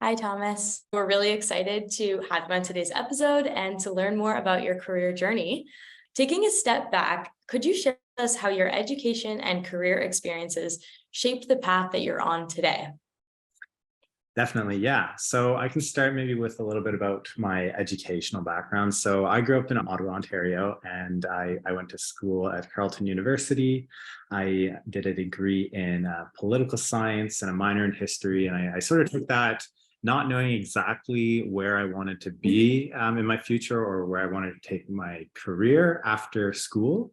Hi, Thomas. We're really excited to have you on today's episode and to learn more about your career journey. Taking a step back, could you share with us how your education and career experiences shaped the path that you're on today? Definitely, yeah. So I can start maybe with a little bit about my educational background. So I grew up in Ottawa, Ontario, and I went to school at Carleton University. I did a degree in political science and a minor in history. And I sort of took that not knowing exactly where I wanted to be in my future or where I wanted to take my career after school.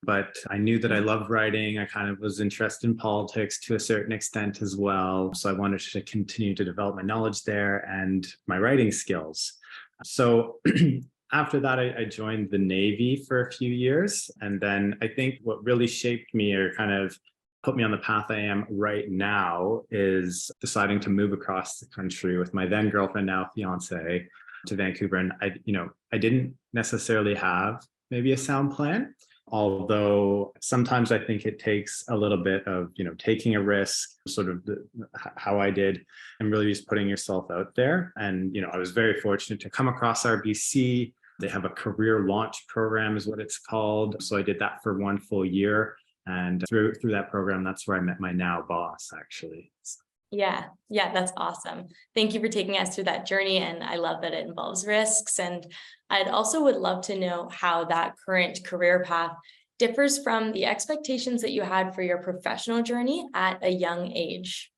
But I knew that I loved writing. I kind of was interested in politics to a certain extent as well. So I wanted to continue to develop my knowledge there and my writing skills. So after that, I joined the Navy for a few years. And then I think what really shaped me or kind of put me on the path I am right now is deciding to move across the country with my then girlfriend, now fiance, to Vancouver. And I didn't necessarily have maybe a sound plan. Although sometimes I think it takes a little bit of, taking a risk, sort of how I did, and really just putting yourself out there. And, I was very fortunate to come across RBC. They have a career launch program is what it's called. So I did that for 1 full year. And through that program, that's where I met my now boss, actually. Yeah, that's awesome. Thank you for taking us through that journey. And I love that it involves risks. And I'd also would love to know how that current career path differs from the expectations that you had for your professional journey at a young age.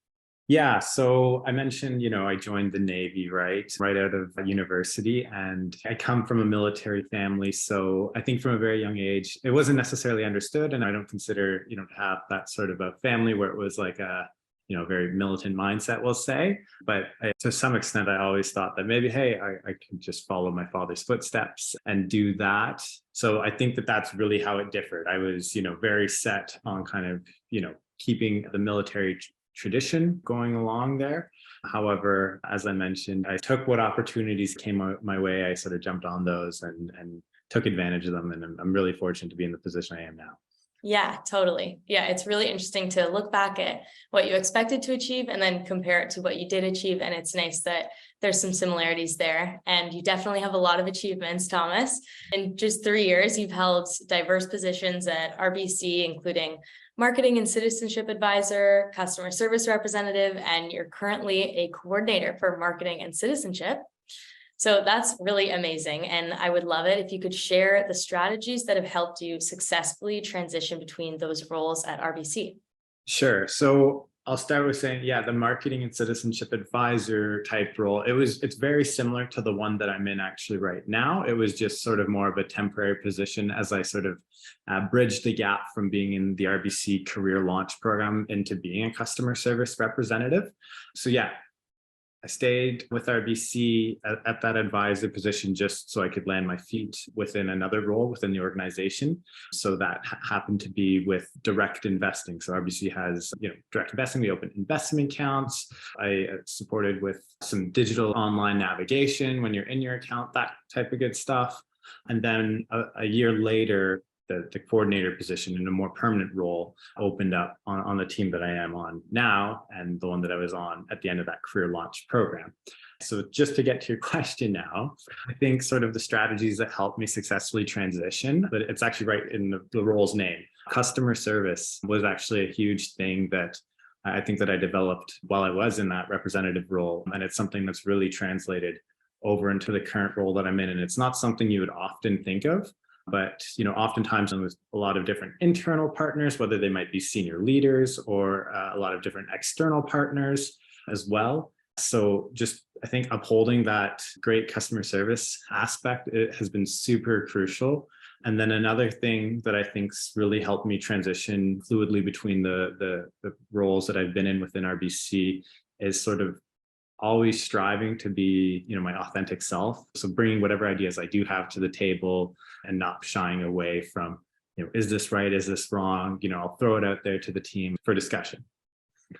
Yeah, so I mentioned, I joined the Navy, right out of university, and I come from a military family. So I think from a very young age, it wasn't necessarily understood, and I don't consider, to have that sort of a family where it was like a, very militant mindset, we'll say. But to some extent, I always thought that maybe, hey, I could just follow my father's footsteps and do that. So I think that that's really how it differed. I was, very set on kind of, keeping the military tradition going along there. However, as I mentioned, I took what opportunities came my way. I sort of jumped on those and took advantage of them. And I'm really fortunate to be in the position I am now. Yeah, totally. Yeah, it's really interesting to look back at what you expected to achieve and then compare it to what you did achieve. And it's nice that there's some similarities there. And you definitely have a lot of achievements, Thomas. In just 3 years, you've held diverse positions at RBC, including marketing and citizenship advisor, customer service representative, and you're currently a coordinator for marketing and citizenship. So that's really amazing. And I would love it if you could share the strategies that have helped you successfully transition between those roles at RBC. Sure. So I'll start with saying, yeah, the marketing and citizenship advisor type role, it's very similar to the one that I'm in actually right now. It was just sort of more of a temporary position as I sort of bridged the gap from being in the RBC career launch program into being a customer service representative. So yeah, I stayed with RBC at that advisor position just so I could land my feet within another role within the organization. So that happened to be with direct investing. So RBC has, direct investing. We open investment accounts. I supported with some digital online navigation when you're in your account, that type of good stuff. And then a year later, the coordinator position in a more permanent role opened up on the team that I am on now and the one that I was on at the end of that career launch program. So just to get to your question now, I think sort of the strategies that helped me successfully transition, but it's actually right in the role's name. Customer service was actually a huge thing that I think that I developed while I was in that representative role. And it's something that's really translated over into the current role that I'm in. And it's not something you would often think of. But, oftentimes with a lot of different internal partners, whether they might be senior leaders or a lot of different external partners as well. So just, I think upholding that great customer service aspect, it has been super crucial. And then another thing that I think's really helped me transition fluidly between the roles that I've been in within RBC is sort of always striving to be, my authentic self. So bringing whatever ideas I do have to the table and not shying away from, is this right? Is this wrong? I'll throw it out there to the team for discussion.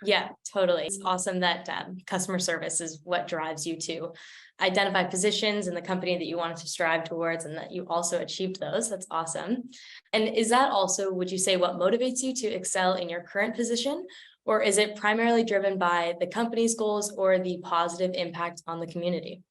Yeah, totally. It's awesome that customer service is what drives you to identify positions in the company that you wanted to strive towards and that you also achieved those. That's awesome. And is that also, would you say, what motivates you to excel in your current position? Or is it primarily driven by the company's goals or the positive impact on the community?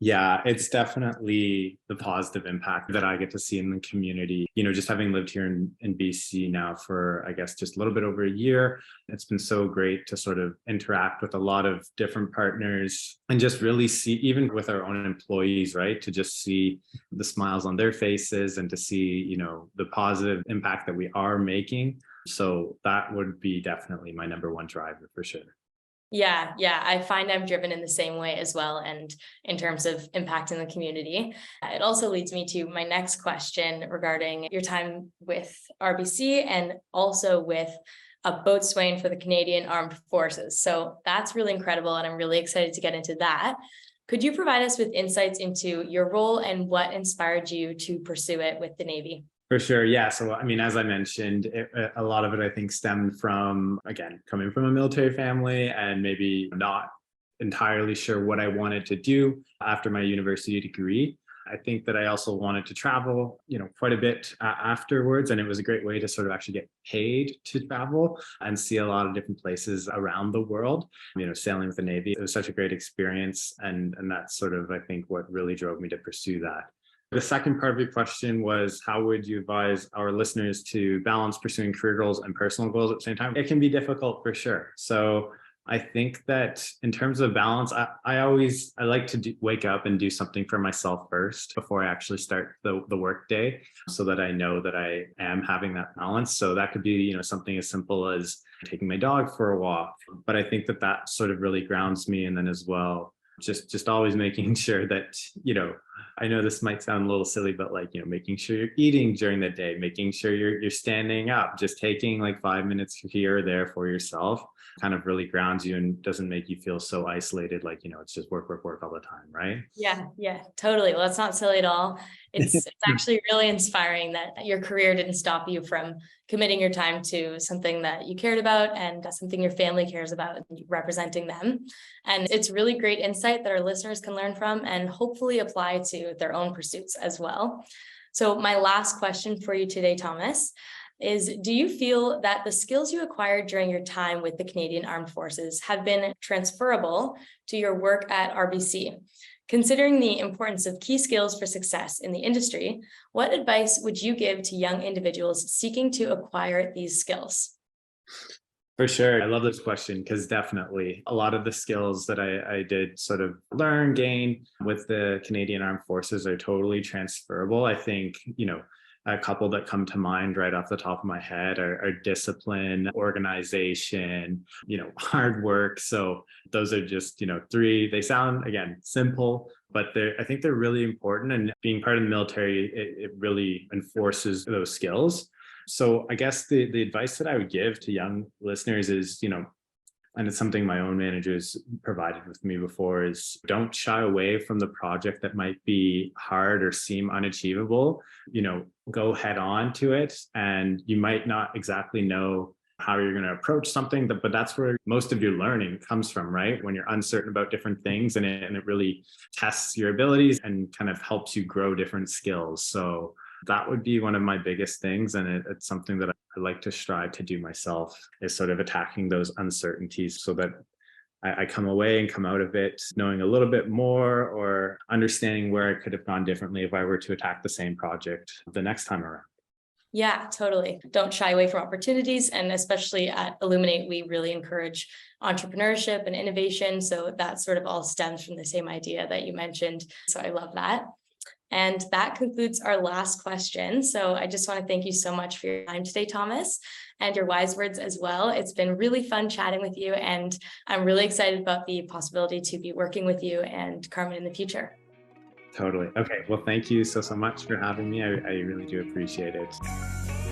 Yeah, it's definitely the positive impact that I get to see in the community. Just having lived here in BC now for, I guess, just a little bit over a year, it's been so great to sort of interact with a lot of different partners and just really see, even with our own employees, right? To just see the smiles on their faces and to see, the positive impact that we are making. So that would be definitely my number one driver for sure. Yeah, I find I'm driven in the same way as well. And in terms of impacting the community, it also leads me to my next question regarding your time with RBC and also with a boatswain for the Canadian Armed Forces. So that's really incredible. And I'm really excited to get into that. Could you provide us with insights into your role and what inspired you to pursue it with the Navy? For sure. Yeah. So, as I mentioned, a lot of it, I think, stemmed from, again, coming from a military family and maybe not entirely sure what I wanted to do after my university degree. I think that I also wanted to travel, quite a bit afterwards. And it was a great way to sort of actually get paid to travel and see a lot of different places around the world. Sailing with the Navy, it was such a great experience. And that's sort of, I think, what really drove me to pursue that. The second part of your question was, how would you advise our listeners to balance pursuing career goals and personal goals at the same time? It can be difficult for sure. So I think that in terms of balance, I like to wake up and do something for myself first before I actually start the work day, so that I know that I am having that balance. So that could be, something as simple as taking my dog for a walk. But I think that sort of really grounds me. And then as well, just always making sure that, I know this might sound a little silly, but making sure you're eating during the day, making sure you're standing up, just taking like 5 minutes here or there for yourself kind of really grounds you and doesn't make you feel so isolated. It's just work all the time. Right. Yeah, totally. Well, it's not silly at all. It's actually really inspiring that your career didn't stop you from committing your time to something that you cared about and something your family cares about, representing them. And it's really great insight that our listeners can learn from and hopefully apply to their own pursuits as well. So my last question for you today, Thomas, is do you feel that the skills you acquired during your time with the Canadian Armed Forces have been transferable to your work at RBC? Considering the importance of key skills for success in the industry, what advice would you give to young individuals seeking to acquire these skills? For sure. I love this question because definitely a lot of the skills that I did sort of gain with the Canadian Armed Forces are totally transferable. I think, a couple that come to mind right off the top of my head are discipline, organization, hard work. So those are just, three. They sound, again, simple, but I think they're really important. And being part of the military, it really enforces those skills. So I guess the advice that I would give to young listeners is, and it's something my own managers provided with me before, is don't shy away from the project that might be hard or seem unachievable. Go head on to it. And you might not exactly know how you're going to approach something, but that's where most of your learning comes from, right? When you're uncertain about different things and it really tests your abilities and kind of helps you grow different skills. So that would be one of my biggest things. And it's something that I like to strive to do myself, is sort of attacking those uncertainties so that I come away and come out of it knowing a little bit more or understanding where I could have gone differently if I were to attack the same project the next time around. Yeah, totally. Don't shy away from opportunities. And especially at Illuminate, we really encourage entrepreneurship and innovation. So that sort of all stems from the same idea that you mentioned. So I love that. And that concludes our last question. So I just want to thank you so much for your time today, Thomas, and your wise words as well. It's been really fun chatting with you, and I'm really excited about the possibility to be working with you and Carmen in the future. Totally. Okay. Well, thank you so much for having me. I really do appreciate it.